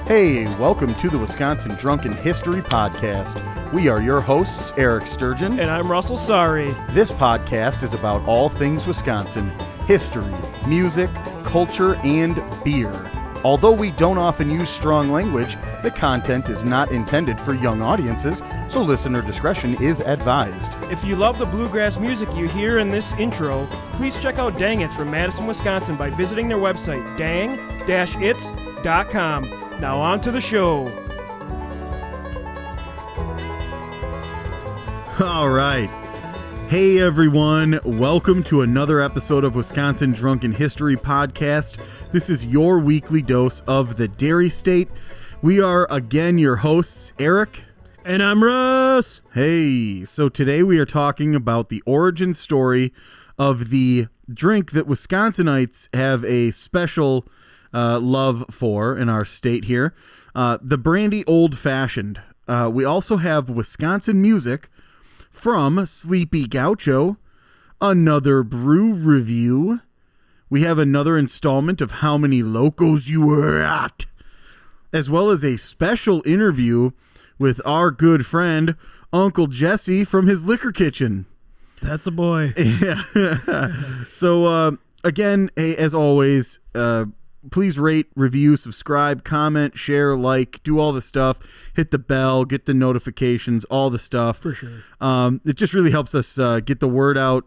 Hey, welcome to the Wisconsin Drunken History Podcast. We are your hosts, Eric Sturgeon. And I'm Russell Sari. This podcast is about all things Wisconsin, history, music, culture, and beer. Although we don't often use strong language, the content is not intended for young audiences, so listener discretion is advised. If you love the bluegrass music you hear in this intro, please check out Dang It's from Madison, Wisconsin by visiting their website, dang-its.com. Now on to the show. All right. Hey, everyone. Welcome to another episode of Wisconsin Drunken History Podcast. This is your weekly dose of the Dairy State. We are, again, your hosts, Eric. And I'm Russ. Hey, so today we are talking about the origin story of the drink that Wisconsinites have a special love for in our state here, the Brandy Old Fashioned. We also have Wisconsin music from Sleepy Gaucho, another brew review. We have another installment of How Many Locos You Were At, as well as a special interview with our good friend, Uncle Jesse from his liquor kitchen. That's a boy. Yeah. So, again, hey, as always, please rate, review, subscribe, comment, share, like, do all the stuff. Hit the bell, get the notifications, all the stuff. For sure. It just really helps us get the word out,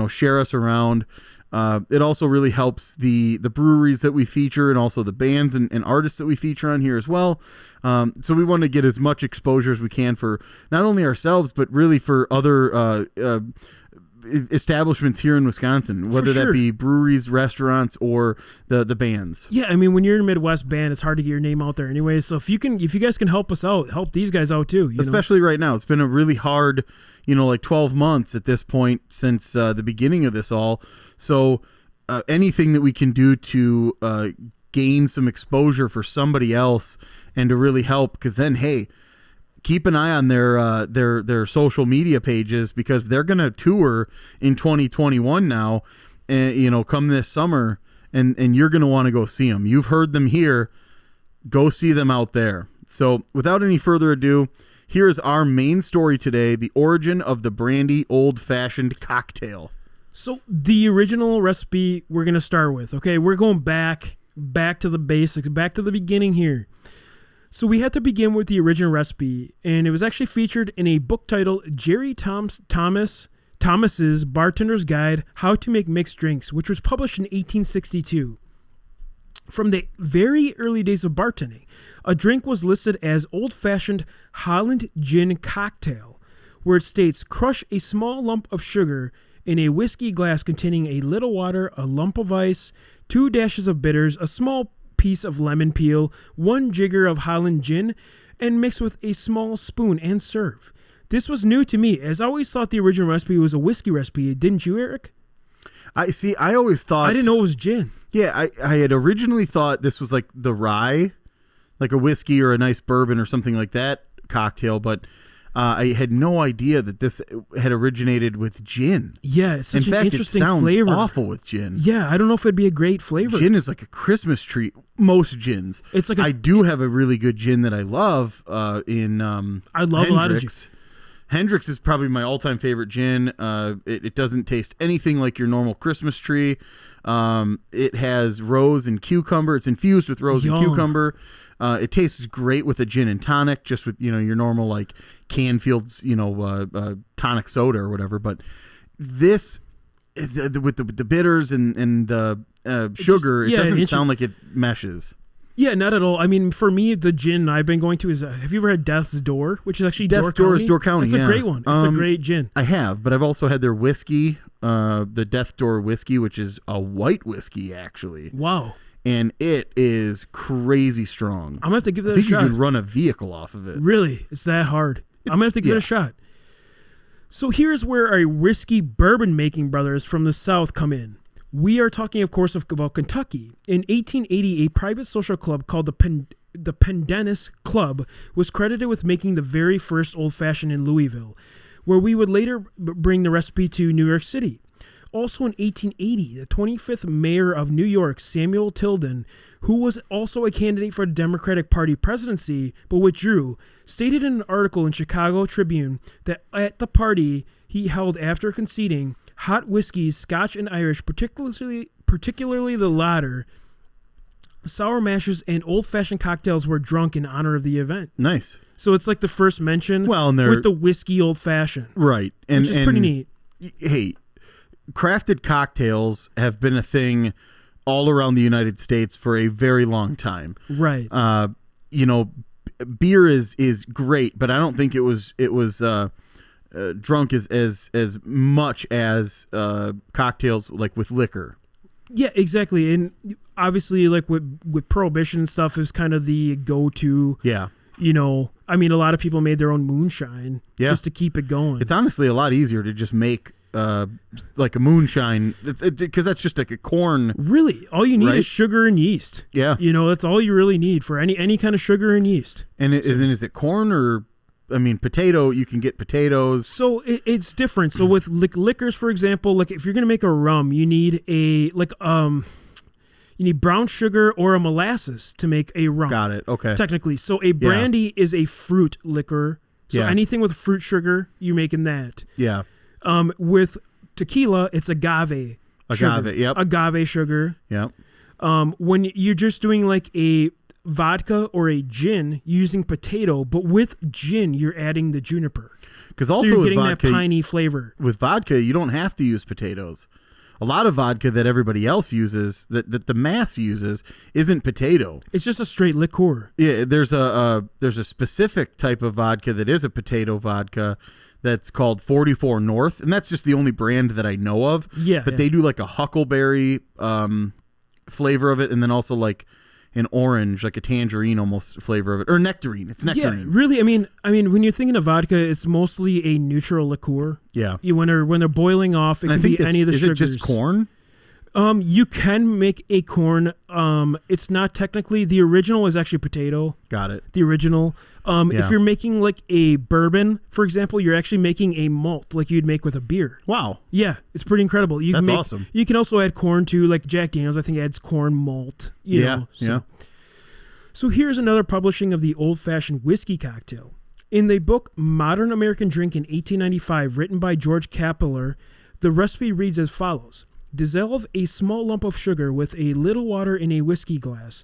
share us around. It also really helps the breweries that we feature and also the bands and artists that we feature on here as well. So we want to get as much exposure as we can for not only ourselves, but really for other establishments here in Wisconsin, whether that be breweries, restaurants, or the bands. Yeah, I mean, when you're in a Midwest band, it's hard to get your name out there anyway. So if you guys can help us out, help these guys out too. Especially right now. It's been a really hard, like 12 months at this point since the beginning of this all. So anything that we can do to gain some exposure for somebody else and to really help, because then, hey, keep an eye on their social media pages, because they're going to tour in 2021 now, and come this summer, and you're going to want to go see them. You've heard them here. Go see them out there. So without any further ado, here is our main story today, the origin of the Brandy Old Fashioned cocktail. So the original recipe we're going to start with, okay? We're going back to the basics, back to the beginning here. So we had to begin with the original recipe, and it was actually featured in a book titled Jerry Thomas's Bartender's Guide, How to Make Mixed Drinks, which was published in 1862. From the very early days of bartending, a drink was listed as old-fashioned Holland gin cocktail, where it states, crush a small lump of sugar in a whiskey glass containing a little water, a lump of ice, 2 dashes of bitters, a small piece of lemon peel, 1 jigger of Holland gin, and mix with a small spoon and serve. This was new to me, as I always thought the original recipe was a whiskey recipe. Didn't you, Eric? I always thought... I didn't know it was gin. Yeah, I had originally thought this was like the rye, like a whiskey or a nice bourbon or something like that cocktail, but I had no idea that this had originated with gin. Yeah, it's such an interesting flavor. In fact, it sounds awful with gin. Yeah, I don't know if it'd be a great flavor. Gin is like a Christmas treat. Most gins. It's like I do have a really good gin that I love in I love Hendrick's. a lot of gin. Hendrick's is probably my all-time favorite gin. It doesn't taste anything like your normal Christmas tree. It has rose and cucumber. It's infused with rose and cucumber. It tastes great with a gin and tonic, just with your normal like Canfield's tonic soda or whatever. But this with the bitters and the sugar, it doesn't sound like it meshes. Yeah, not at all. I mean, for me, the gin I've been going to is, have you ever had Death's Door, which is actually Death's Door is Door County. It's a great one. It's a great gin. I have, but I've also had their whiskey, the Death's Door whiskey, which is a white whiskey, actually. Wow. And it is crazy strong. I'm going to have to give that a shot. I think you could run a vehicle off of it. Really? It's that hard? I'm going to have to give it a shot. So here's where our whiskey bourbon making brothers from the South come in. We are talking, of course, about Kentucky. In 1880, a private social club called the Pendennis Club was credited with making the very first old-fashioned in Louisville, where we would later bring the recipe to New York City. Also in 1880, the 25th mayor of New York, Samuel Tilden, who was also a candidate for the Democratic Party presidency but withdrew, stated in an article in Chicago Tribune that at the party he held after conceding, hot whiskeys, Scotch and Irish, particularly the latter, sour mashes, and old-fashioned cocktails were drunk in honor of the event. Nice. So it's like the first mention with the whiskey old-fashioned. Right. Which is pretty neat. Hey, crafted cocktails have been a thing all around the United States for a very long time. Right. Beer is great, but I don't think it was drunk as much as cocktails like with liquor. Yeah, exactly. And obviously, like with Prohibition and stuff is kind of the go-to. Yeah. I mean, a lot of people made their own moonshine just to keep it going. It's honestly a lot easier to just make like a moonshine. It's because that's just like a corn. Really, all you need is sugar and yeast. Yeah. That's all you really need for any kind of sugar and yeast. And then is it corn or? I mean, potato, you can get potatoes. So it's different. So with liquors, for example, like if you're going to make a rum, you need you need brown sugar or a molasses to make a rum. Got it. Okay. Technically. So a brandy is a fruit liquor. So anything with fruit sugar, you're making that. Yeah. With tequila, it's agave. Agave, yep. Agave sugar. Yep. When you're just doing like a vodka or a gin using potato, but with gin you're adding the juniper, because also so you're getting vodka, that piney flavor. With vodka, you don't have to use potatoes. A lot of vodka that everybody else uses, that the mass uses, isn't potato. It's just a straight liqueur. Yeah, there's a specific type of vodka that is a potato vodka. That's called 44 North, and that's just the only brand that I know of. Yeah, but they do like a huckleberry flavor of it, and then also like an orange, like a tangerine almost flavor of it, or nectarine. It's nectarine. Yeah, really. I mean, when you're thinking of vodka, it's mostly a neutral liqueur. Yeah. When they're boiling off, it can be any of the sugars. Is it just corn? You can make a corn. It's not technically, the original is actually potato. Got it. The original. If you're making like a bourbon, for example, you're actually making a malt like you'd make with a beer. Wow. Yeah, it's pretty incredible. That's awesome. You can also add corn too, like Jack Daniels, I think adds corn malt. You know, so. So here's another publishing of the old-fashioned whiskey cocktail. In the book Modern American Drink in 1895, written by George Capeller, the recipe reads as follows. Dissolve a small lump of sugar with a little water in a whiskey glass.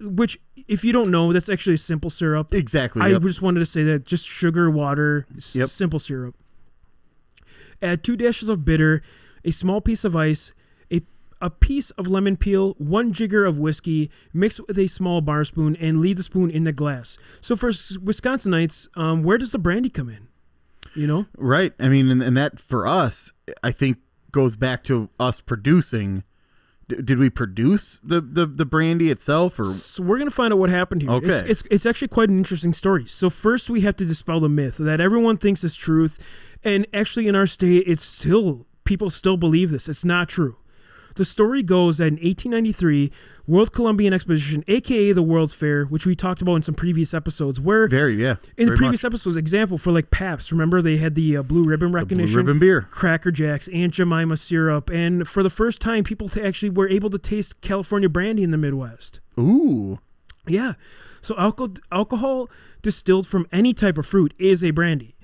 Which, if you don't know, that's actually a simple syrup. Exactly. I just wanted to say that. Just sugar, water, simple syrup. Add 2 dashes of bitter, a small piece of ice, a piece of lemon peel, 1 jigger of whiskey, mix with a small bar spoon, and leave the spoon in the glass. So for Wisconsinites, where does the brandy come in? Right. I mean, and that for us, I think goes back to us producing. Did we produce the brandy itself, or? So we're gonna find out what happened here. Okay. It's actually quite an interesting story. So first, we have to dispel the myth that everyone thinks is truth, and actually in our state, people still believe this. It's not true. The story goes that in 1893, World Columbian Exposition, a.k.a. the World's Fair, which we talked about in some previous episodes, where in the previous episodes, example for like Pabst, remember they had the blue ribbon recognition, blue ribbon beer, Cracker Jacks, Aunt Jemima syrup, and for the first time, people actually were able to taste California brandy in the Midwest. Ooh, yeah. So alcohol distilled from any type of fruit is a brandy.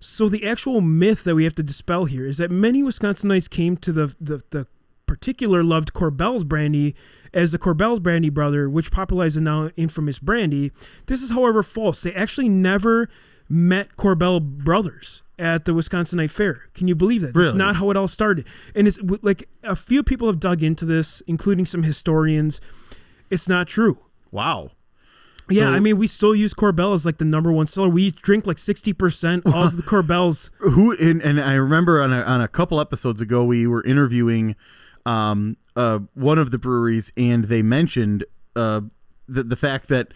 So the actual myth that we have to dispel here is that many Wisconsinites came to the particular loved Corbell's brandy as the Corbell's brandy brother, which popularized the now infamous brandy. This is, however, false. They actually never met Corbell brothers at the Wisconsinite Fair. Can you believe that? Really? That's not how it all started. And it's like a few people have dug into this, including some historians. It's not true. Wow. Yeah, I mean, we still use Corbell as like the number one seller. We drink like 60% of the Corbells. And I remember on a couple episodes ago, we were interviewing one of the breweries, and they mentioned the fact that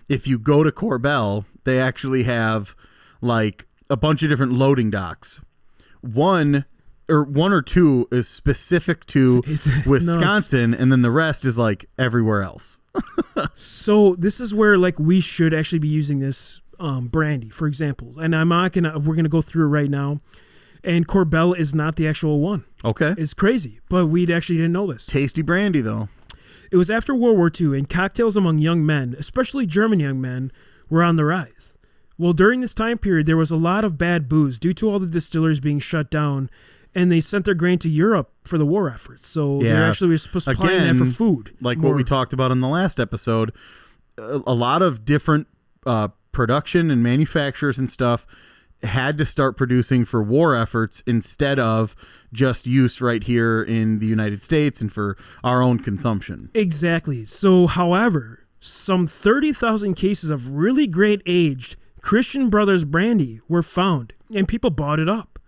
if you go to Corbell, they actually have like a bunch of different loading docks. One or two is specific to Wisconsin, and then the rest is like everywhere else. So this is where like we should actually be using this brandy, for example. And we're gonna go through it right now. And Korbel is not the actual one. Okay. It's crazy, but we actually didn't know this. Tasty brandy, though. It was after World War II, and cocktails among young men, especially German young men, were on the rise. Well, during this time period, there was a lot of bad booze due to all the distilleries being shut down, and they sent their grain to Europe for the war efforts. So they actually were supplying that for food. Like what we talked about in the last episode, a lot of different production and manufacturers and stuff had to start producing for war efforts instead of just use right here in the United States and for our own consumption. Exactly. So, however, some 30,000 cases of really great aged Christian Brothers brandy were found, and people bought it up.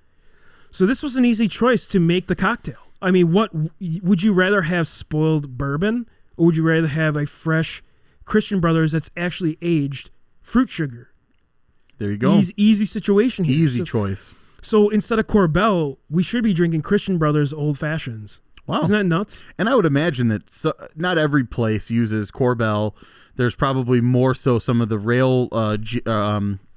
So this was an easy choice to make the cocktail. I mean, what would you rather have, spoiled bourbon, or would you rather have a fresh Christian Brothers that's actually aged fruit sugar? There you go. Easy situation here. Easy choice. So instead of Korbel, we should be drinking Christian Brothers Old Fashions. Wow. Isn't that nuts? And I would imagine that not every place uses Korbel. There's probably more so some of the rail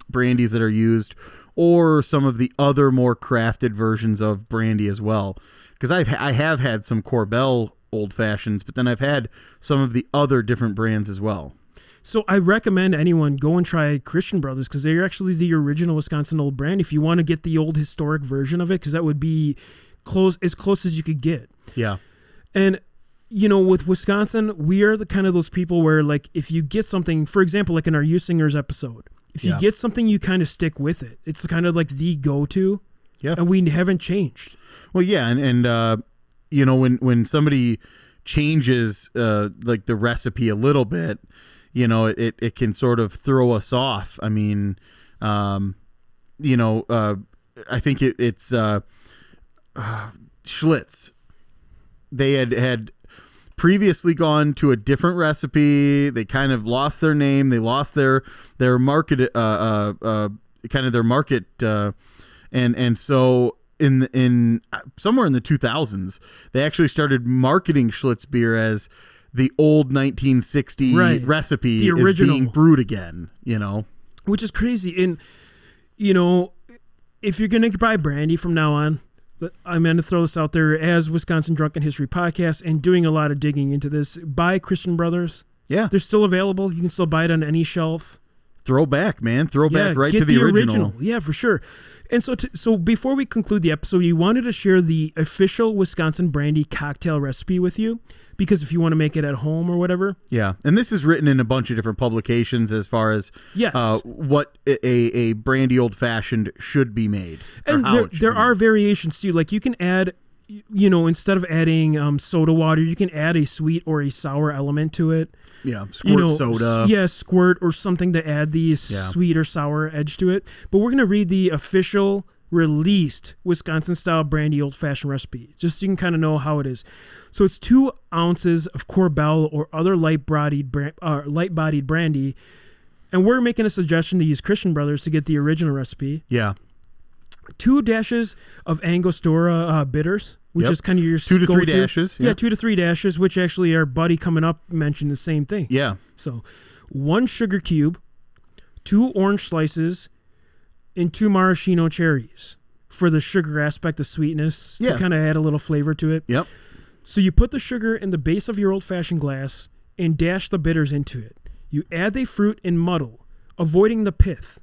brandies that are used, or some of the other more crafted versions of brandy as well. Because I have had some Korbel Old Fashions, but then I've had some of the other different brands as well. So I recommend anyone go and try Christian Brothers, because they're actually the original Wisconsin Old Brand. If you want to get the old historic version of it, because that would be as close as you could get. Yeah. And with Wisconsin, we are the kind of those people where, like, if you get something, for example, like in our You Singers episode, if you get something, you kind of stick with it. It's kind of like the go-to. Yeah. And we haven't changed. Well, yeah, and when somebody changes like the recipe a little bit, it can sort of throw us off. I mean, I think it's Schlitz. They had previously gone to a different recipe. They kind of lost their name. They lost their market, kind of their market, and so in somewhere in the 2000s, they actually started marketing Schlitz beer as the old 1960 recipe, the original, is being brewed again. Which is crazy. And if you're gonna buy brandy from now on, I'm going to throw this out there as Wisconsin Drunken History Podcast and doing a lot of digging into this. Buy Christian Brothers. Yeah. They're still available. You can still buy it on any shelf. Throwback, man. Throwback right to the original. Yeah, for sure. And so before we conclude the episode, you wanted to share the official Wisconsin brandy cocktail recipe with you, because if you want to make it at home or whatever. Yeah. And this is written in a bunch of different publications as far as what a brandy old fashioned should be made. And there are variations too. Like you can add, instead of adding soda water, you can add a sweet or a sour element to it. Yeah, squirt soda. Yeah, squirt or something to add the sweet or sour edge to it. But we're going to read the official released Wisconsin-style brandy old-fashioned recipe, just so you can kind of know how it is. So it's 2 ounces of Korbel or other light-bodied brandy, and we're making a suggestion to use Christian Brothers to get the original recipe. Yeah. 2 dashes of Angostura bitters, which is kind of your 2 to 3 dashes. Yeah, 2 to 3 dashes, which actually our buddy coming up mentioned the same thing. Yeah. So 1 sugar cube, 2 orange slices, and 2 maraschino cherries for the sugar aspect, the sweetness, to kind of add a little flavor to it. Yep. So you put the sugar in the base of your old-fashioned glass and dash the bitters into it. You add the fruit and muddle, avoiding the pith.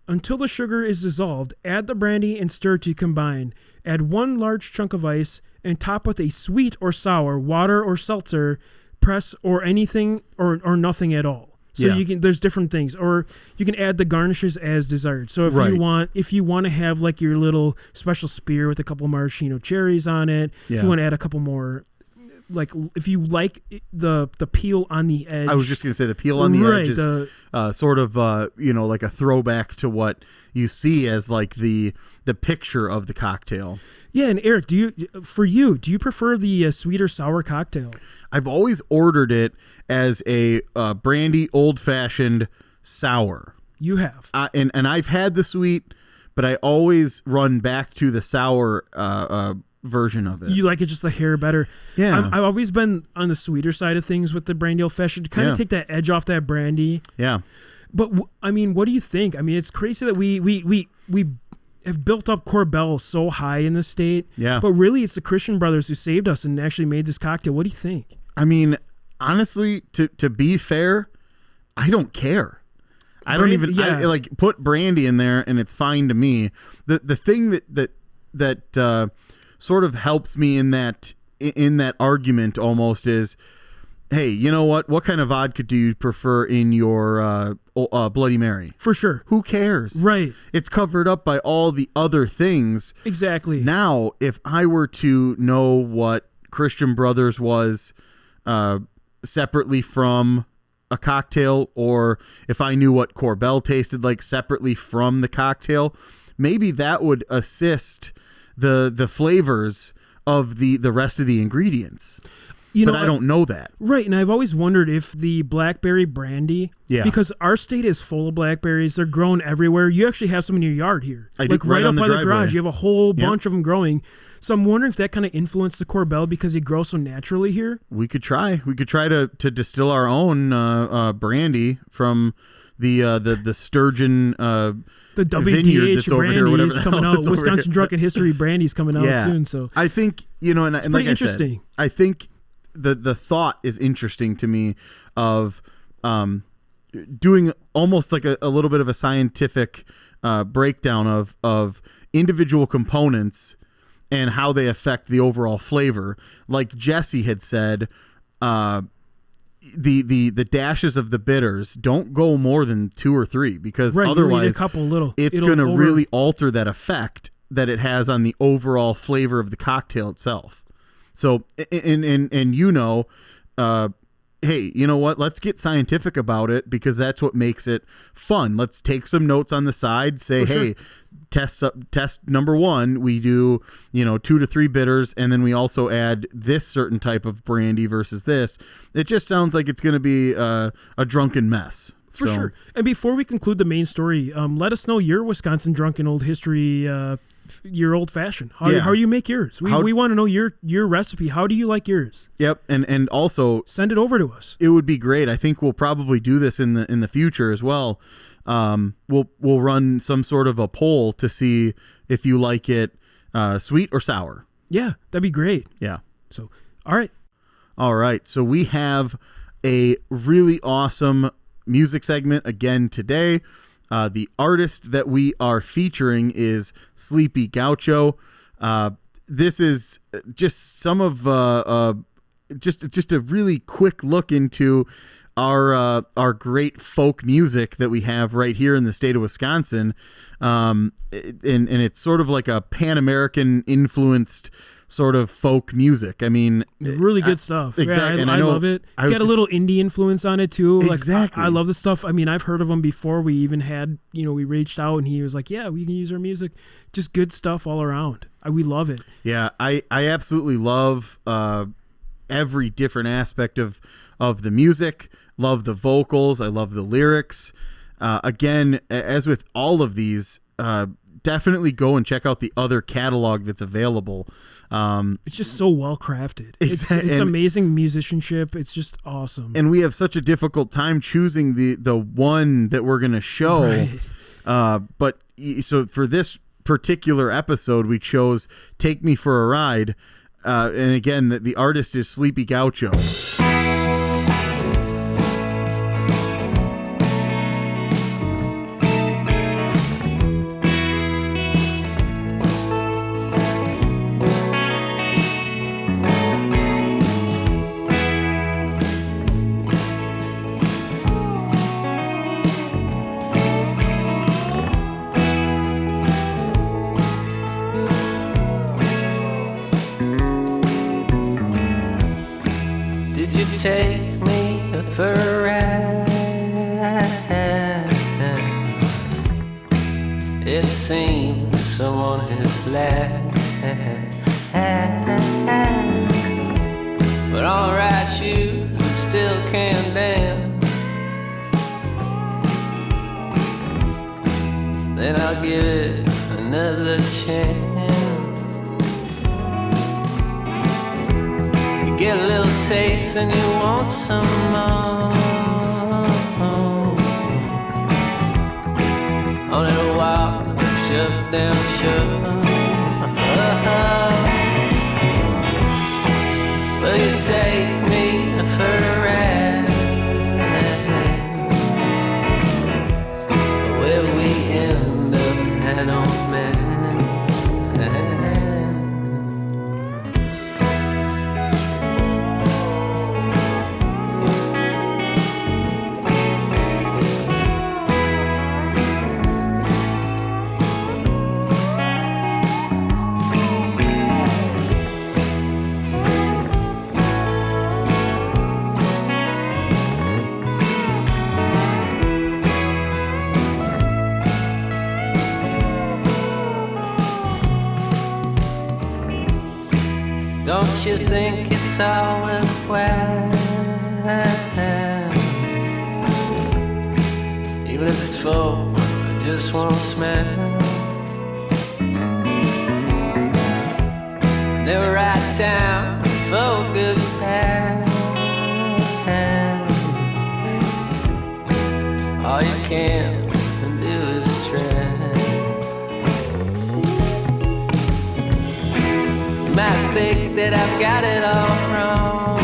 Until the sugar is dissolved, add the brandy and stir to combine. Add 1 large chunk of ice and top with a sweet or sour water or seltzer, press or anything or nothing at all. So there's different things, or you can add the garnishes as desired. So if you want to have like your little special spear with a couple maraschino cherries on it, if you want to add a couple more, like if you like the peel on the edge. I was just going to say the peel on the edge is sort of like a throwback to what you see as like the picture of the cocktail. Yeah, and Eric, do you prefer the sweet or sour cocktail? I've always ordered it as a brandy old-fashioned sour. You have. And I've had the sweet, but I always run back to the sour version of it. You like it just a hair better. Yeah. I've always been on the sweeter side of things with the brandy old-fashioned to kind of take that edge off that brandy. Yeah. But, I mean, what do you think? I mean, it's crazy that we have built up Corbel so high in the state. Yeah. But really, it's the Christian brothers who saved us and actually made this cocktail. What do you think? I mean, honestly, to be fair, I don't care. I don't even I, like put Brandy in there, and it's fine to me. The thing that sort of helps me in that argument almost is, hey, you know what? What kind of vodka do you prefer in your Bloody Mary? For sure. Who cares? Right. It's covered up by all the other things. Exactly. Now, if I were to know what Christian Brothers was separately from a cocktail, or if I knew what Corbel tasted like separately from the cocktail, maybe that would assist the flavors of the rest of the ingredients. But I don't know that. Right, and I've always wondered if the blackberry brandy, because our state is full of blackberries, they're grown everywhere. You actually have some in your yard here. Right up by the garage, you have a whole bunch of them growing. So I'm wondering if that kind of influenced the Corbel because they grow so naturally here. We could try. We could try to distill our own brandy from the Sturgeon the WDH brandy is coming out. Wisconsin Drunken History brandy is coming out soon. So I think, and like I said, I think the thought is interesting to me of doing almost like a little bit of a scientific breakdown of individual components and how they affect the overall flavor. Like Jesse had said, the dashes of the bitters don't go more than 2 or 3 because otherwise it's going to really alter that effect that it has on the overall flavor of the cocktail itself. So, and hey, you know what? Let's get scientific about it because that's what makes it fun. Let's take some notes on the side. Say, hey, test number 1, we do 2 to 3 bitters, and then we also add this certain type of brandy versus this. It just sounds like it's going to be a drunken mess. For sure. And before we conclude the main story, let us know your Wisconsin drunken old history. Your old fashioned. How you make yours? We want to know your recipe. How do you like yours? Yep, and also send it over to us. It would be great. I think we'll probably do this in the future as well. We'll run some sort of a poll to see if you like it sweet or sour. Yeah, that'd be great. Yeah. So, all right. So we have a really awesome music segment again today. The artist that we are featuring is Sleepy Gaucho. This is just some of just a really quick look into our great folk music that we have right here in the state of Wisconsin, and it's sort of like a Pan-American influenced sort of folk music. I mean, really good stuff. Exactly. Yeah, I love it. Got a little indie influence on it too. Exactly. I love this stuff. I mean, I've heard of them before. We even had, we reached out and he was like, yeah, we can use our music. Just good stuff all around. We love it. Yeah, I absolutely love every different aspect of the music. Love the vocals. I love the lyrics. Again, as with all of these, definitely go and check out the other catalog that's available. It's just so well crafted. It's amazing musicianship. It's just awesome. And we have such a difficult time choosing the one that we're going to show. Right. But so for this particular episode, we chose "Take Me for a Ride," and again, the artist is Sleepy Gaucho. Take me for a ride. It seems someone has left, but on right shoes and still can dance. Then I'll give it another chance. Get a little taste and you want some more. On a walk, shut down. sure. Will you take me for a ride? Where we end up, I don't mind. Don't you think it's all worthwhile? Even if it's for just one smile. Never write time for goodbye. All you can do is try. Might think that I've got it all wrong.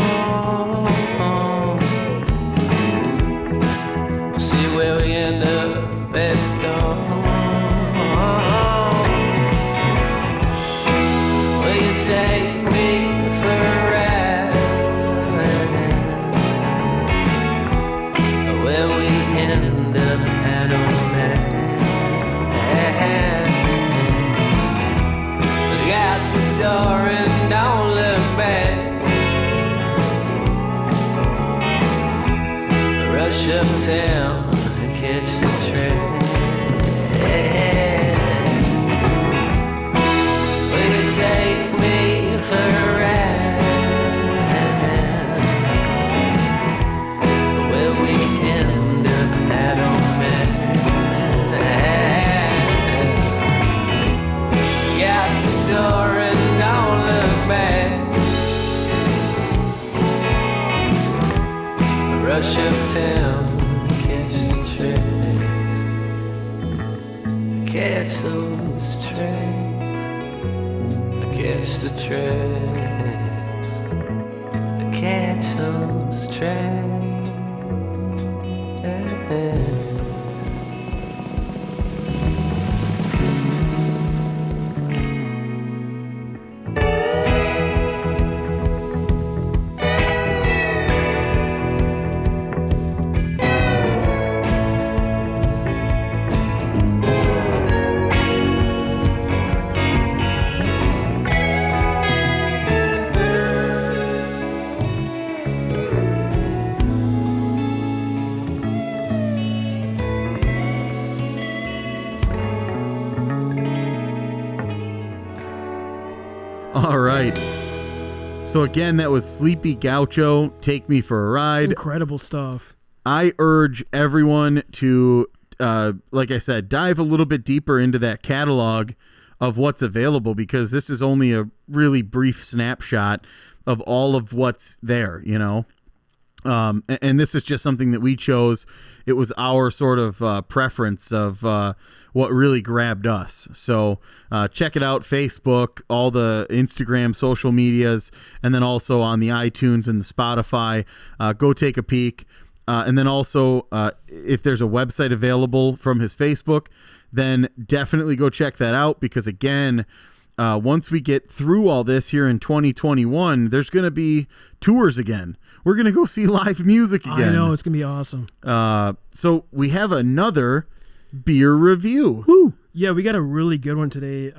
We'll see where we end up at dawn. Will you take me for a ride? Where we end up, I don't know. And don't look back. Rush uptown and catch the train. Will you take me for a ride? Where we end up, I don't matter. Got the door and don't look back. Rush uptown, catch the trains. Catch those trains. Catch the trains. Catch those trains. All right. So again, that was Sleepy Gaucho, Take Me for a Ride. Incredible stuff. I urge everyone to, like I said, dive a little bit deeper into that catalog of what's available, because this is only a really brief snapshot of all of what's there, you know. And this is just something that we chose. It was our sort of preference of what really grabbed us. So check it out, Facebook, all the Instagram, social medias, and then also on the iTunes and the Spotify. Go take a peek. And then also, if there's a website available from his Facebook, then definitely go check that out, because again, once we get through all this here in 2021, there's going to be tours again. We're going to go see live music again. I know, it's going to be awesome. So we have another beer review. Woo! Yeah, we got a really good one today.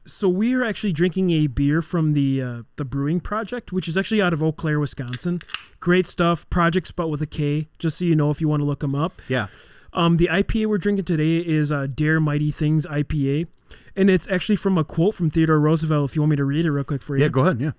So we are actually drinking a beer from the Brewing Projekt, which is actually out of Eau Claire, Wisconsin. Great stuff. Projekt spelled with a K, just so you know if you want to look them up. Yeah. The IPA we're drinking today is Dare Mighty Things IPA. And it's actually from a quote from Theodore Roosevelt, if you want me to read it real quick for you. Yeah, go ahead, yeah.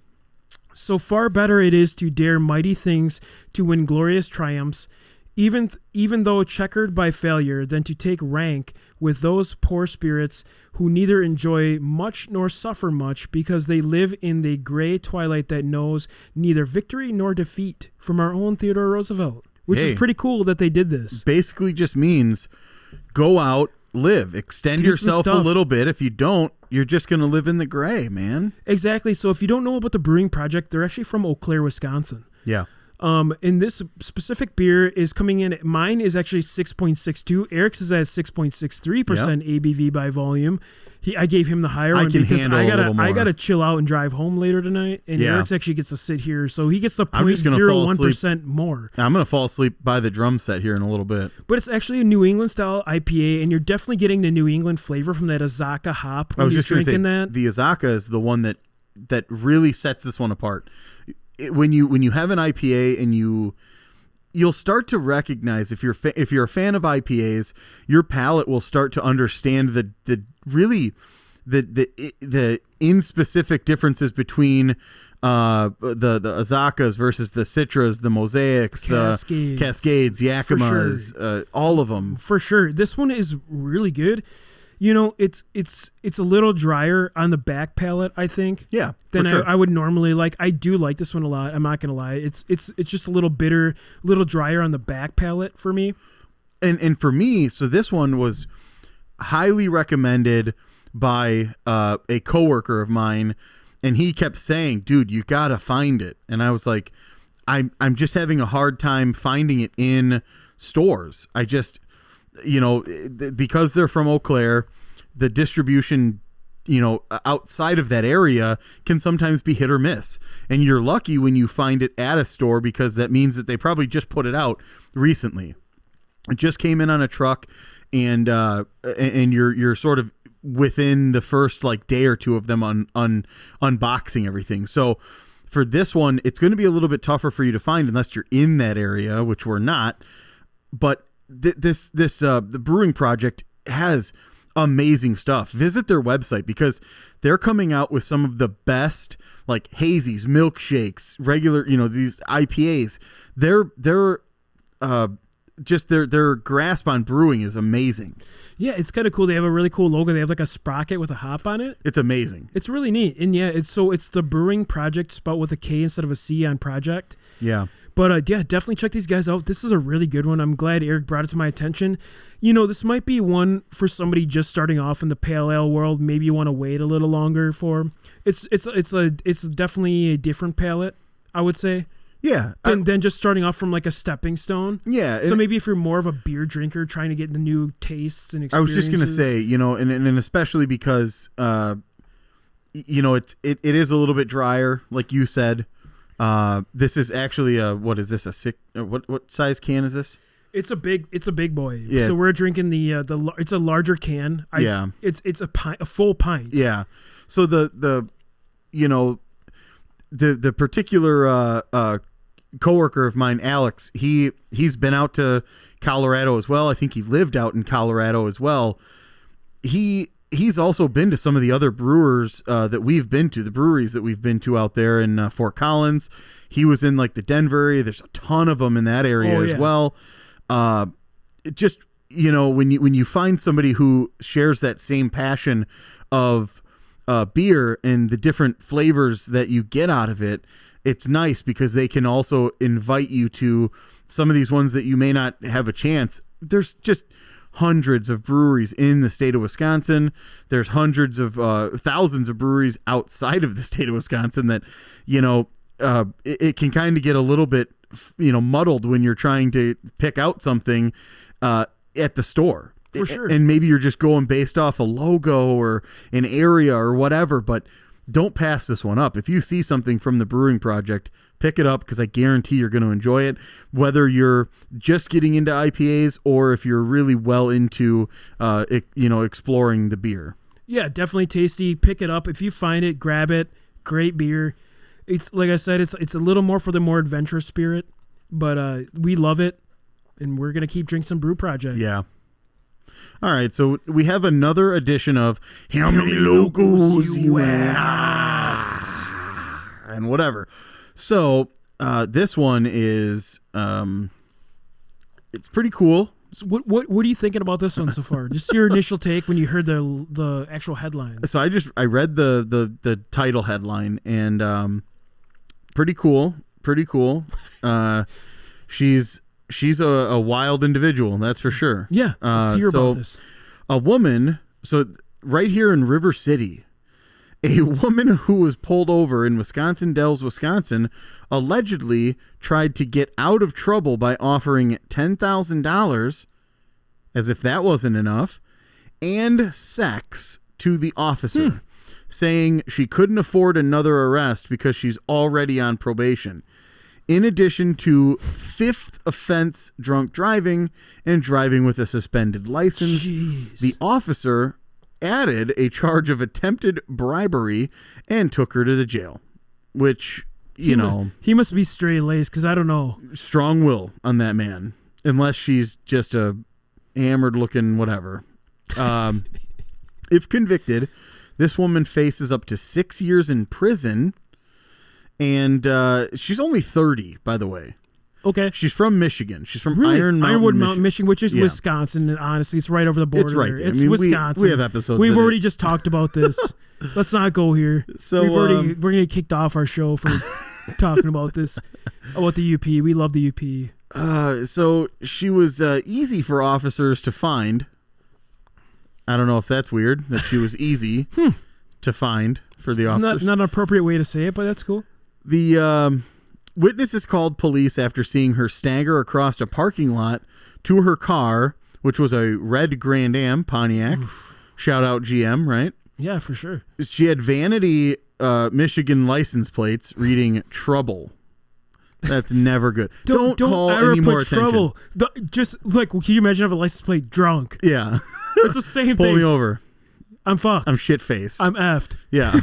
So far better it is to dare mighty things, to win glorious triumphs, even though checkered by failure, than to take rank with those poor spirits who neither enjoy much nor suffer much, because they live in the gray twilight that knows neither victory nor defeat. From our own Theodore Roosevelt, which is pretty cool that they did this. Basically just means go out extend Do some yourself a stuff. little bit. If you don't, you're just going to live in the gray, man. Exactly. So if you don't know about the Brewing Projekt, they're actually from Eau Claire, Wisconsin. Yeah. And this specific beer is coming in. Mine is actually 6.62. Eric's is at 6.63% ABV by volume. I gave him the higher one can because handle a little more. I gotta chill out and drive home later tonight. And Yeah. Eric's actually gets to sit here, so he gets the I'm just gonna fall 0.01% more. I'm going to fall asleep by the drum set here in a little bit. But it's actually a New England style IPA, and you're definitely getting the New England flavor from that Azaka hop I when was you're just going to say, drinking that. the Azaka is the one that really sets this one apart. When you have an IPA and you'll start to recognize if you're a fan of IPAs, your palate will start to understand the in-specific differences between the Azakas versus the Citras, the Mosaics, the Cascades, Yakimas, all of them. For sure. This one is really good. You know, it's a little drier on the back palate, I think. Yeah, Than for sure. I would normally like. I do like this one a lot. I'm not gonna lie. It's just a little bitter, a little drier on the back palate for me. And for me, so this one was highly recommended by a coworker of mine, and he kept saying, "Dude, you gotta find it." And I was like, "I'm just having a hard time finding it in stores. I just, because they're from Eau Claire, the distribution, outside of that area can sometimes be hit or miss. And you're lucky when you find it at a store because that means that they probably just put it out recently. It just came in on a truck, and you're sort of within the first day or two of them unboxing everything. So for this one, it's going to be a little bit tougher for you to find unless you're in that area, which we're not. But the Brewing Projekt has amazing stuff. Visit their website because they're coming out with some of the best hazies, milkshakes, regular, these IPAs. Their grasp on brewing is amazing. Yeah, it's kind of cool. They have a really cool logo. They have a sprocket with a hop on it. It's amazing. It's really neat. And yeah, it's the Brewing Projekt spelled with a K instead of a C on project. Yeah. But yeah, definitely check these guys out. This is a really good one. I'm glad Eric brought it to my attention. This might be one for somebody just starting off in the pale ale world. Maybe you want to wait a little longer for. It's definitely a different palate, I would say. Yeah. Than just starting off from a stepping stone. Yeah. So maybe if you're more of a beer drinker trying to get the new tastes and experiences. I was just going to say, and especially because, it is a little bit drier, like you said. This is actually what is this, a six? What size can is this? It's a big boy. Yeah. So we're drinking it's a larger can. It's a full pint. Yeah. So the particular coworker of mine, Alex, he's been out to Colorado as well. I think he lived out in Colorado as well. He's also been to some of the other brewers that we've been to, the breweries that we've been to out there in Fort Collins. He was in the Denver area. There's a ton of them in that area as well. It just, when you find somebody who shares that same passion of beer and the different flavors that you get out of it, it's nice because they can also invite you to some of these ones that you may not have a chance. There's just hundreds of breweries in the state of Wisconsin. There's hundreds of thousands of breweries outside of the state of Wisconsin that, it can kind of get a little bit, muddled when you're trying to pick out something at the store. For sure. And maybe you're just going based off a logo or an area or whatever, but don't pass this one up. If you see something from the Brewing Projekt, pick it up because I guarantee you're going to enjoy it, whether you're just getting into IPAs or if you're really well into, exploring the beer. Yeah, definitely tasty. Pick it up. If you find it, grab it. Great beer. It's like I said, it's a little more for the more adventurous spirit, but we love it, and we're going to keep drinking some Brew Projekt. Yeah. All right, so we have another edition of How Many Locals You At? And whatever. So this one is it's pretty cool. So what are you thinking about this one so far? Just your initial take when you heard the actual headline. So I read the title headline and pretty cool. She's a wild individual, that's for sure. Yeah, let's hear about this. A woman, so right here in River City, a woman who was pulled over in Wisconsin Dells, Wisconsin, allegedly tried to get out of trouble by offering $10,000, as if that wasn't enough, and sex to the officer, saying she couldn't afford another arrest because she's already on probation. In addition to fifth offense drunk driving and driving with a suspended license, the officer added a charge of attempted bribery and took her to the jail, which, you know... He must be straight-laced, because I don't know. Strong will on that man, unless she's just a hammered-looking whatever. If convicted, this woman faces up to 6 years in prison, and she's only 30, by the way. Okay. She's from Michigan. She's from Ironwood Mountain, Michigan, which is Wisconsin. And honestly, it's right over the border. It's right there. It's Wisconsin. We have episodes. We've already just talked about this. Let's not go here. So we're gonna get kicked off our show for talking about this, about the UP. We love the UP. So she was easy for officers to find. I don't know if that's weird that she was easy to find for the officers. Not an appropriate way to say it, but that's cool. The witnesses called police after seeing her stagger across a parking lot to her car, which was a red Grand Am Pontiac. Oof. Shout out GM, right? Yeah, for sure. She had vanity Michigan license plates reading trouble. That's never good. Don't call any more attention. Trouble. Just like, can you imagine having a license plate drunk? Yeah. It's the same Pull thing. Pull me over. I'm fucked. I'm shit-faced. I'm effed. Yeah.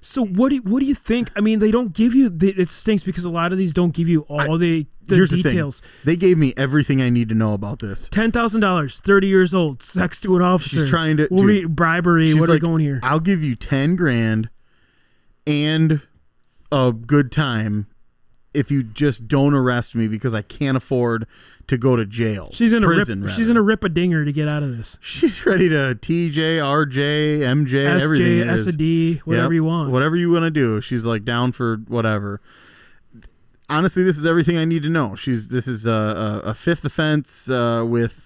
So what do you think? I mean, they don't give you it stinks because a lot of these don't give you all the details. They gave me everything I need to know about this. $10,000, 30 years old, sex to an officer. She's trying to bribery. What are we going here? I'll give you 10 grand and a good time if you just don't arrest me because I can't afford to go to jail. She's gonna rip a dinger to get out of this. She's ready to TJ, RJ, MJ, everything. SJ, whatever you want. Whatever you want to do. She's like down for whatever. Honestly, this is everything I need to know. This is a fifth offense with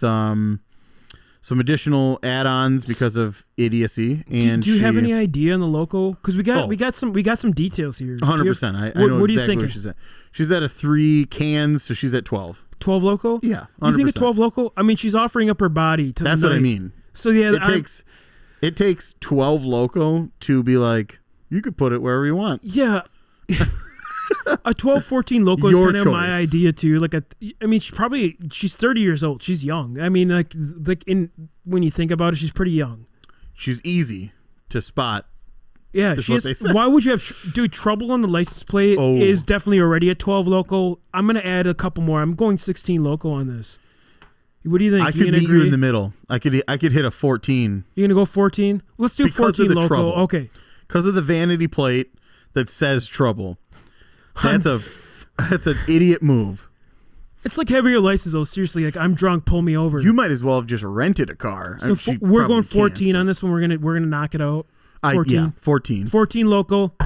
some additional add-ons because of idiocy. And do you have any idea on the local? Because we got some details here. 100%. I know exactly where she's at. She's at a 3 cans, so she's at 12. 12 local? Yeah, 100%. You think a 12 local? I mean, she's offering up her body to. That's what I mean. So yeah, it takes 12 loco to be like, you could put it wherever you want. Yeah. A 12, 14 loco is kind of my idea too. She's 30 years old. She's young. I mean, when you think about it, she's pretty young. She's easy to spot. Yeah, why would you have trouble on the license plate is definitely already a 12 local. I'm going to add a couple more. I'm going 16 local on this. What do you think? I could meet you in the middle. I could hit a 14. You're going to go 14? Let's do because 14 local. Trouble. Okay. Because of the vanity plate that says trouble. That's an idiot move. It's like having your license, though. Seriously, like, I'm drunk, pull me over. You might as well have just rented a car. So we're going 14 on this one. We're gonna knock it out. 14. 14. 14 local.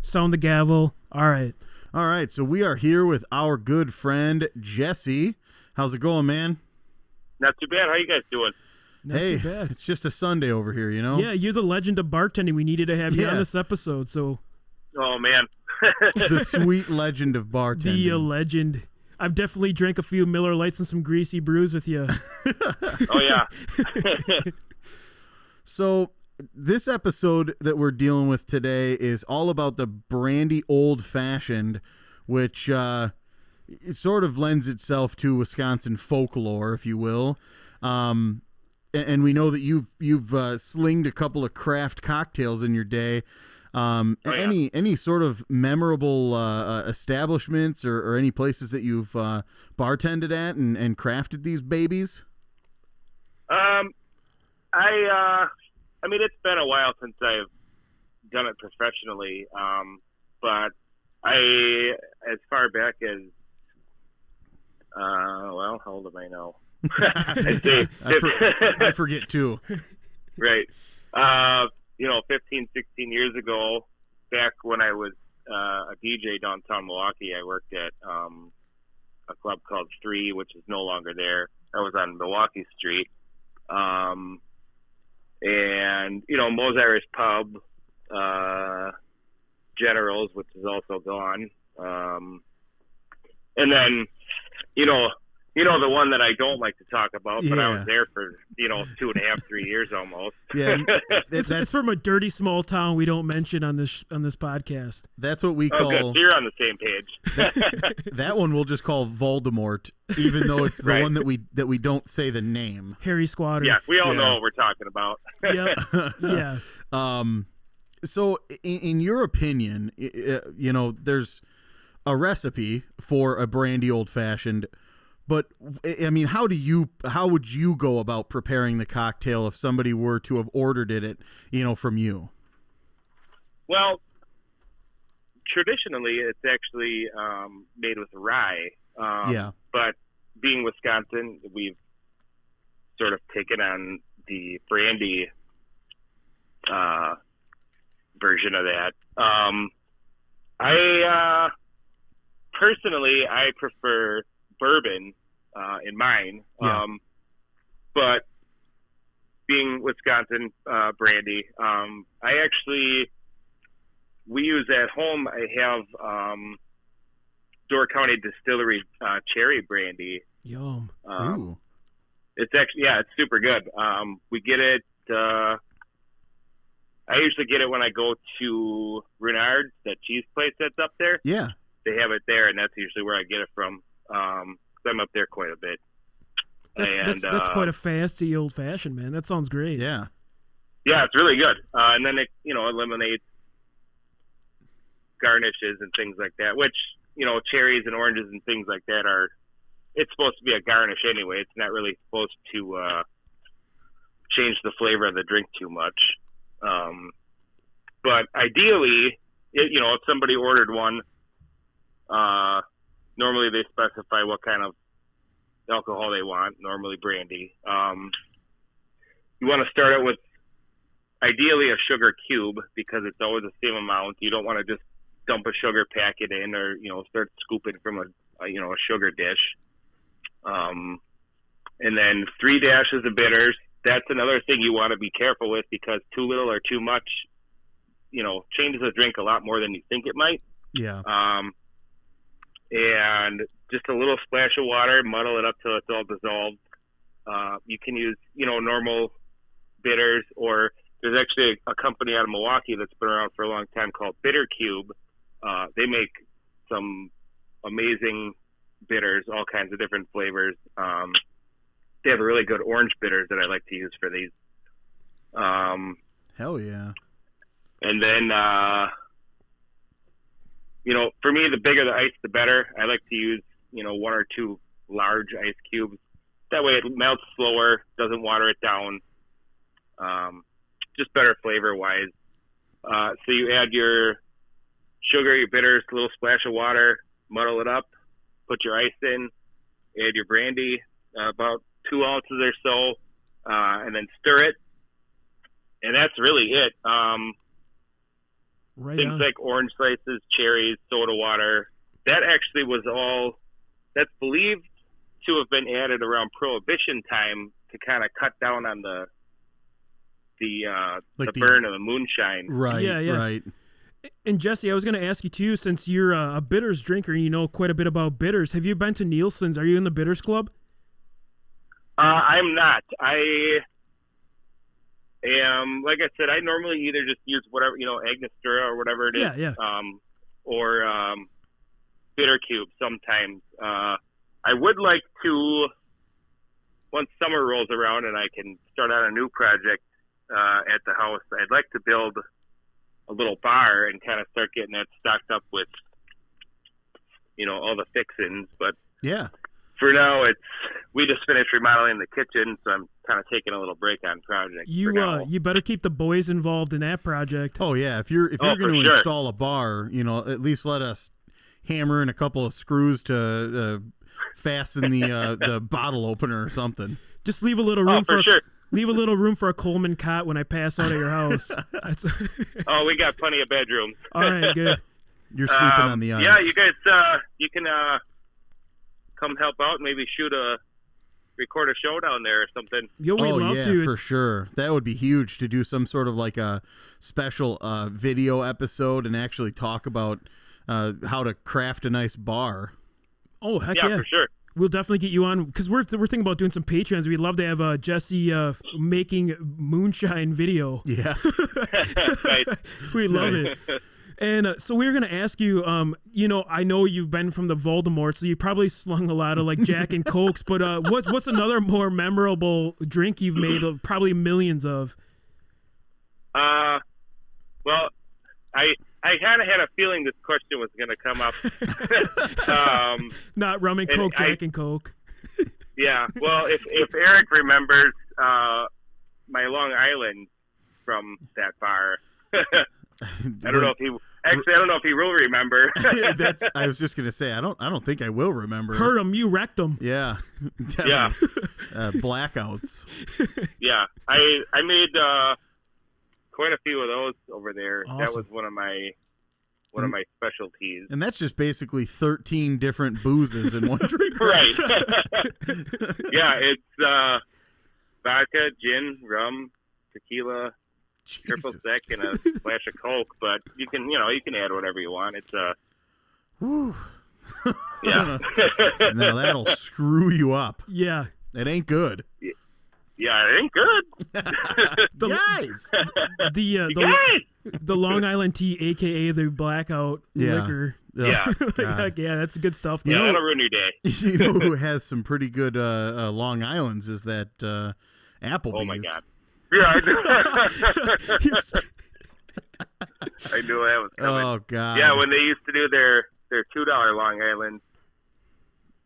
Sound the gavel. All right. All right. So we are here with our good friend Jesse. How's it going, man? Not too bad. How you guys doing? Not too bad. It's just a Sunday over here, you know? Yeah, you're the legend of bartending. We needed to have you on this episode. So. Oh man. The sweet legend of bartending. The legend. I've definitely drank a few Miller Lights and some greasy brews with you. Oh yeah. So this episode that we're dealing with today is all about the Brandy Old Fashioned, which sort of lends itself to Wisconsin folklore, if you will. And we know that you've slinged a couple of craft cocktails in your day. Any sort of memorable establishments or any places that you've bartended at and crafted these babies? I mean, it's been a while since I've done it professionally, but as far back as, how old am I now? I forget too. Right. 15, 16 years ago, back when I was a DJ downtown Milwaukee, I worked at a club called 3, which is no longer there. I was on Milwaukee Street. And, Moe's Irish Pub, Generals, which is also gone. And then, the one that I don't like to talk about, but I was there for, 2.5, 3 years almost. Yeah, it's from a dirty small town we don't mention on this podcast. That's what we call. Good. So you're on the same page. That one we'll just call Voldemort, even though it's the one that we don't say the name. Harry Squatter. Yeah, we all know what we're talking about. Yeah. So, in your opinion, there's a recipe for a brandy old fashioned. But I mean, how would you go about preparing the cocktail if somebody were to have ordered it, from you? Well, traditionally, it's actually made with rye. But being Wisconsin, we've sort of taken on the brandy version of that. I personally prefer bourbon in mine, but being Wisconsin brandy, we use at home. I have Door County Distillery cherry brandy. Yum. It's actually it's super good. We get it. I usually get it when I go to Renard's, that cheese place that's up there. Yeah, they have it there, and that's usually where I get it from. I'm up there quite a bit. That's quite a fancy old fashioned, man. That sounds great. Yeah, it's really good. And then it eliminates garnishes and things like that, which cherries and oranges and things like that it's supposed to be a garnish anyway. It's not really supposed to change the flavor of the drink too much. But ideally, if somebody ordered one, normally they specify what kind of alcohol they want, normally brandy. You want to start it with ideally a sugar cube, because it's always the same amount. You don't want to just dump a sugar packet in, or start scooping from a sugar dish. And then 3 dashes of bitters. That's another thing you want to be careful with, because too little or too much, changes the drink a lot more than you think it might. Yeah. And just a little splash of water, muddle it up till it's all dissolved. You can use, normal bitters, or there's actually a company out of Milwaukee that's been around for a long time called Bitter Cube. They make some amazing bitters, all kinds of different flavors. They have a really good orange bitters that I like to use for these. Hell yeah. And then, for me, the bigger the ice, the better. I like to use, 1 or 2 large ice cubes. That way it melts slower, doesn't water it down. Just better flavor-wise. So you add your sugar, your bitters, a little splash of water, muddle it up, put your ice in, add your brandy, about 2 ounces or so, and then stir it. And that's really it. Things like orange slices, cherries, soda water. That actually was that's believed to have been added around Prohibition time to kind of cut down on the burn of the moonshine. Right, right. And Jesse, I was going to ask you too, since you're a bitters drinker, you know quite a bit about bitters. Have you been to Nielsen's? Are you in the Bitters Club? I'm not. I am, like I said, I normally either just use whatever, Angostura or whatever it is. Yeah. Or Bitter Cube sometimes. I would like to, once summer rolls around and I can start on a new project at the house, I'd like to build a little bar and kind of start getting that stocked up with, all the fixings. But yeah, for now, we just finished remodeling the kitchen, so I'm kind of taking a little break on project. You better keep the boys involved in that project. Oh yeah, if you're going to install a bar, at least let us hammer in a couple of screws to fasten the bottle opener or something. Just leave a little room sure. Leave a little room for a Coleman cot when I pass out at your house. We got plenty of bedrooms. All right, good. You're sleeping on the ice. Yeah, you guys, you can come help out. Maybe shoot a record a show down there or something. Yo, we'd love yeah, to. for sure. That would be huge to do some sort of like a special video episode and actually talk about how to craft a nice bar. Oh, heck Yeah, for sure. We'll definitely get you on because we're thinking about doing some Patreons. We'd love to have Jesse making moonshine video. Yeah. Nice. We love it. And so we were going to ask you, I know you've been from the Voldemort, so you probably slung a lot of like Jack and Cokes, but what's another more memorable drink you've made probably millions of? Well, I kind of had a feeling this question was going to come up. Not rum and Coke, Jack and Coke. Yeah, well, if Eric remembers my Long Island from that bar, I don't know if he will remember. I was just gonna say I don't think I will remember. Heard him, you wrecked him. Yeah. Yeah. Blackouts. Yeah, I made quite a few of those over there. Awesome. That was one of my specialties. And that's just basically 13 different boozes in one drink. Right. Yeah, it's vodka, gin, rum, tequila, triple Jesus. sec, and a splash of Coke. But you can add whatever you want. It's Whew. yeah. Now that'll screw you up. Yeah. It ain't good. Yeah, it ain't good. Guys. The Long Island tea, aka the blackout liquor. Yeah. Heck yeah, that's good stuff. Yeah, though. that'll ruin your day. You know who has some pretty good Long Islands is that Applebee's. Oh my God. Yeah, I knew. I knew that was coming. Oh God. Yeah, when they used to do their $2 Long Island.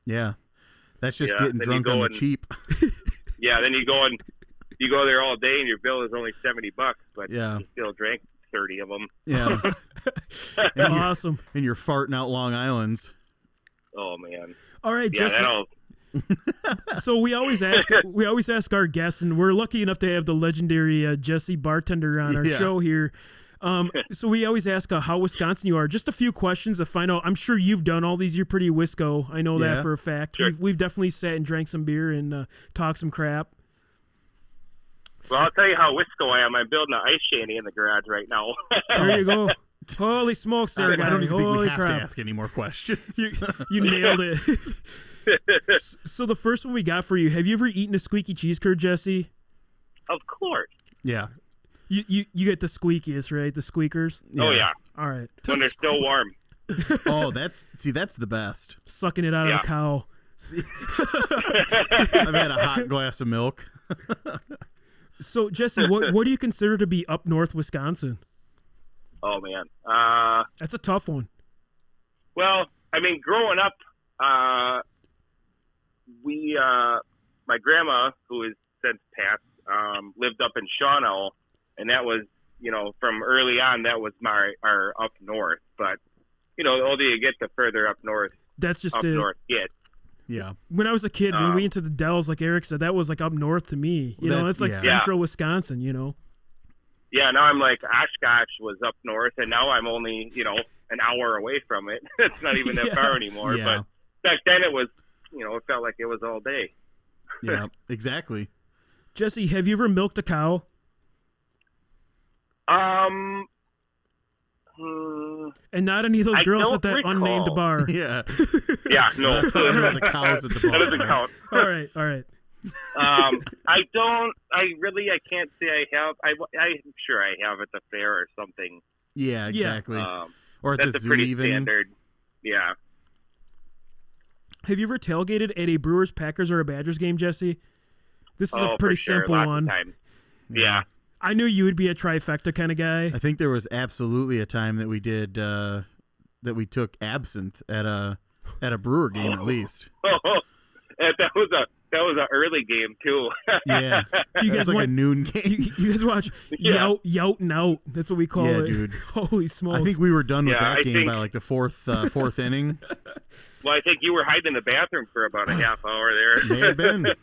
Yeah. That's just Yeah, getting then drunk you on go the cheap. Yeah, then you go there all day and your bill is only $70, but Yeah. you still drank 30 of them. Yeah. Awesome. And you're farting out Long Islands. Oh man. All right, Yeah, Jesse. that'll. So we always ask our guests, and we're lucky enough to have the legendary Jesse bartender on our Yeah. show here. So we always ask how Wisconsin you are. Just a few questions to find out. I'm sure you've done all these. You're pretty Wisco. I know Yeah. that for a fact. Sure. We've definitely sat and drank some beer and talked some crap. Well, I'll tell you how Wisco I am. I'm building an ice shanty in the garage right now. There you go. Holy smokes, there, I guy. don't even think we Holy have to crap. ask any more questions. You nailed it. So the first one we got for you, have you ever eaten a squeaky cheese curd, Jesse? Of course. Yeah. You get the squeakiest, right? The squeakers? Oh yeah. All right. When they're still warm. Oh, that's the best. Sucking it out of Yeah. a cow. I've had a hot glass of milk. So, Jesse, what do you consider to be up north Wisconsin? Oh man. That's a tough one. Well, I mean, growing up, my grandma, who is since passed, lived up in Shawano, and that was, from early on, that was our up north. But, the older you get, the further up north That's just it. north gets. Yeah. When I was a kid, when we went to the Dells, like Eric said, that was like up north to me. It's like central Wisconsin, Yeah, now I'm like, Oshkosh was up north, and now I'm only, an hour away from it. It's not even that far anymore. Yeah. But back then it was, it felt like it was all day. Yeah, exactly. Jesse, have you ever milked a cow? And not any of those I girls don't at that recall. unnamed bar. Yeah. Yeah, no. The cows at the bar. That doesn't count. All right. I can't say I have. I'm sure I have at the fair or something. Yeah, exactly. Or at That's the a zoo pretty even. standard. Yeah. Have you ever tailgated at a Brewers, Packers, or a Badgers game, Jesse? This is a pretty for sure. simple Lots one. of times. Yeah. I knew you would be a trifecta kind of guy. I think there was absolutely a time that we did that we took absinthe at a Brewer game at least. That was an early game too. Yeah. Do you It guys was like want- a noon game. You guys watch Yeah. Yout and Out. That's what we call Yeah, it. dude. Holy smokes. I think we were done with Yeah, that I game think- by like the fourth inning. Well, I think you were hiding in the bathroom for about a half hour there.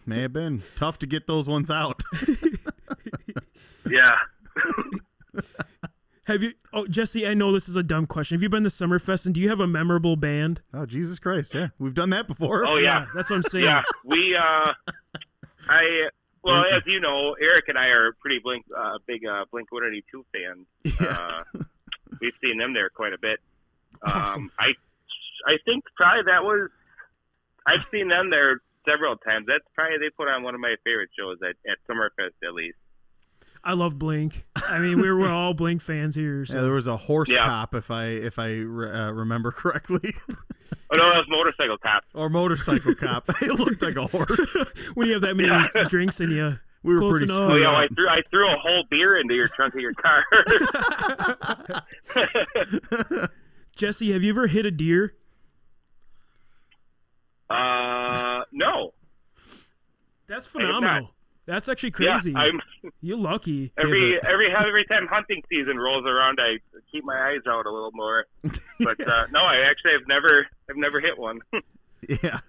May have been. Tough to get those ones out. Yeah. Have you? Oh, Jesse, I know this is a dumb question. Have you been to Summerfest, and do you have a memorable band? Oh, Jesus Christ! Yeah, we've done that before. Oh yeah, That's what I'm saying. yeah. We as you know, Eric and I are pretty big Blink-182 fans. Yeah. We've seen them there quite a bit. Awesome. I think probably that was. I've seen them there several times. That's probably they put on one of my favorite shows at Summerfest at least. I love Blink. I mean, we're all Blink fans here. So. Yeah, there was a horse cop, if I remember correctly. Oh no, that was motorcycle cop. Or motorcycle cop. It looked like a horse. When you have that many drinks in you, we were pretty. Oh yeah, I threw a whole beer into your trunk of your car. Jesse, have you ever hit a deer? No. That's phenomenal. That's actually crazy. Yeah, You're lucky. Every time hunting season rolls around, I keep my eyes out a little more. But no, I actually have never hit one. Yeah.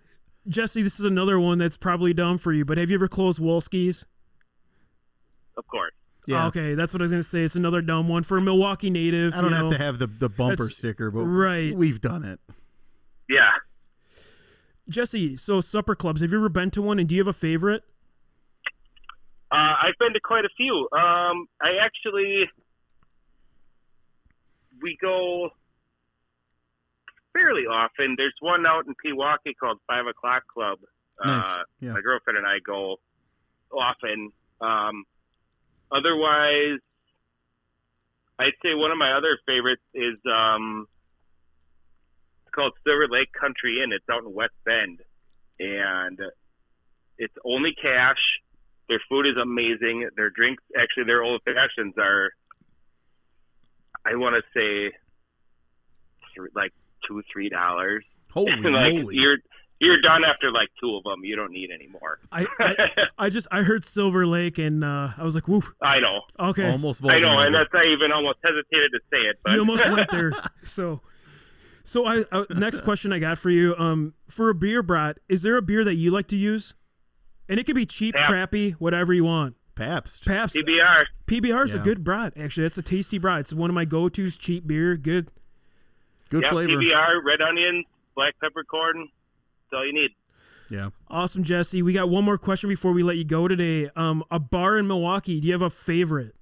Jesse, this is another one that's probably dumb for you, but have you ever closed Wolski's? Of course. Yeah. Okay, that's what I was going to say. It's another dumb one for a Milwaukee native. I don't have to have the bumper sticker, but we've done it. Yeah. Jesse, so supper clubs, have you ever been to one, and do you have a favorite? I've been to quite a few. We go fairly often. There's one out in Pewaukee called 5 O'Clock Club. Nice. Yeah. My girlfriend and I go often. Otherwise, I'd say one of my other favorites is it's called Silver Lake Country Inn. It's out in West Bend, and it's only cash. Their food is amazing. Their drinks, actually, their old fashions are, I want to say, like $2-3. Holy moly! You're done after like 2 of them. You don't need any more. I heard Silver Lake, and I was like, woof. I know. Okay. Almost. I know, and that's I even almost hesitated to say it. But you almost went there. So next question I got for you. For a beer brat, is there a beer that you like to use? And it could be cheap, crappy, whatever you want. Pabst. PBR. PBR is a good brat, actually. It's a tasty brat. It's one of my go-tos, cheap beer. Good flavor. PBR, red onions, black peppercorn. That's all you need. Yeah. Awesome, Jesse. We got one more question before we let you go today. A bar in Milwaukee, do you have a favorite?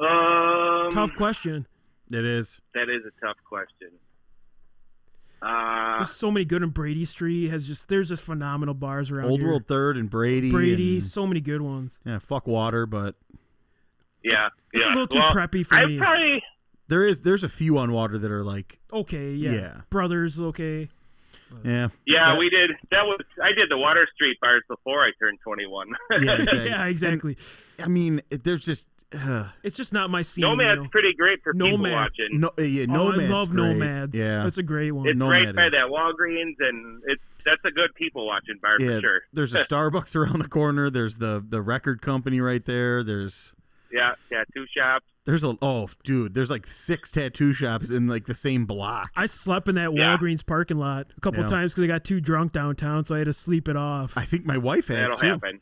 Tough question. It is. That is a tough question. There's so many good, and Brady Street there's just phenomenal bars around Old here. World Third and Brady, so many good ones. Yeah, fuck water, but yeah, it's a little too preppy for me. There's a few on water that are like okay, yeah. Brothers, okay. Yeah. We did. I did the Water Street bars before I turned 21. Yeah, exactly. Yeah, exactly. And, I mean, there's just. It's just not my scene. Nomad's pretty great for people watching. Nomad's I love great. Nomads. Yeah, that's a great one. It's Nomad right by that Walgreens, and that's a good people watching bar for sure. There's a Starbucks around the corner. There's the record company right there. There's tattoo shops. There's there's like 6 tattoo shops in like the same block. I slept in that Walgreens parking lot a couple times because I got too drunk downtown, so I had to sleep it off. I think my wife has That'll too. happen.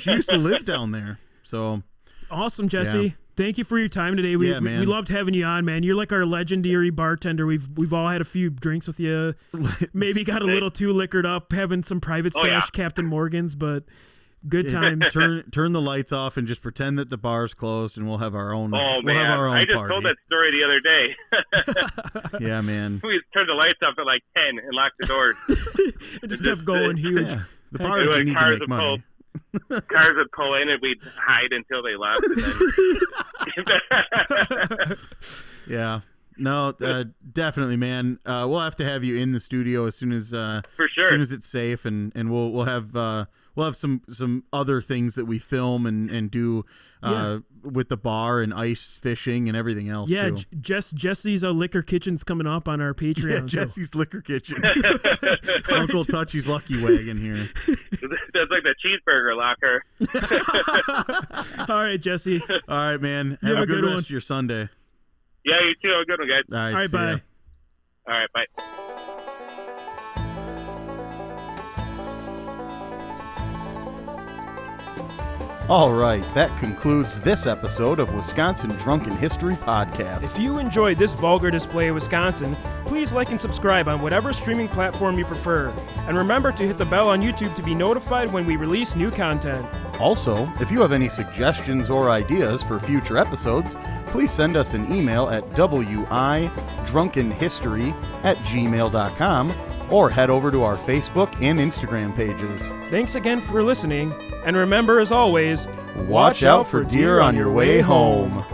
She used to live down there, so. Awesome, Jesse. Yeah. Thank you for your time today. We loved having you on, man. You're like our legendary bartender. We've all had a few drinks with you. Maybe got a little too liquored up, having some private stash Captain Morgan's, but good times. Turn the lights off and just pretend that the bar's closed, and we'll have our own. Oh we'll man, have our own I just party. told that story the other day. Yeah, man. We turned the lights off at like 10 and locked the doors. It just kept going huge. Yeah. The bars need to make money. Cars would pull in and we'd hide until they left. And then... Yeah. No, definitely, man. We'll have to have you in the studio as soon as for sure. As soon as it's safe, and we'll have some other things that we film and do with the bar and ice fishing and everything else. Yeah, too. Jesse's Liquor Kitchen's coming up on our Patreon. Yeah, Jesse's Liquor Kitchen. Uncle Touchy's Lucky Wagon here. That's like the cheeseburger locker. All right, Jesse. All right, man. Have a good rest of your Sunday. Yeah, you too. Have a good one, guys. All right, bye. Ya. All right, bye. All right, that concludes this episode of Wisconsin Drunken History Podcast. If you enjoyed this vulgar display of Wisconsin, please like and subscribe on whatever streaming platform you prefer. And remember to hit the bell on YouTube to be notified when we release new content. Also, if you have any suggestions or ideas for future episodes, please send us an email at widrunkenhistory@gmail.com or head over to our Facebook and Instagram pages. Thanks again for listening, and remember, as always, Watch out for deer on your way home.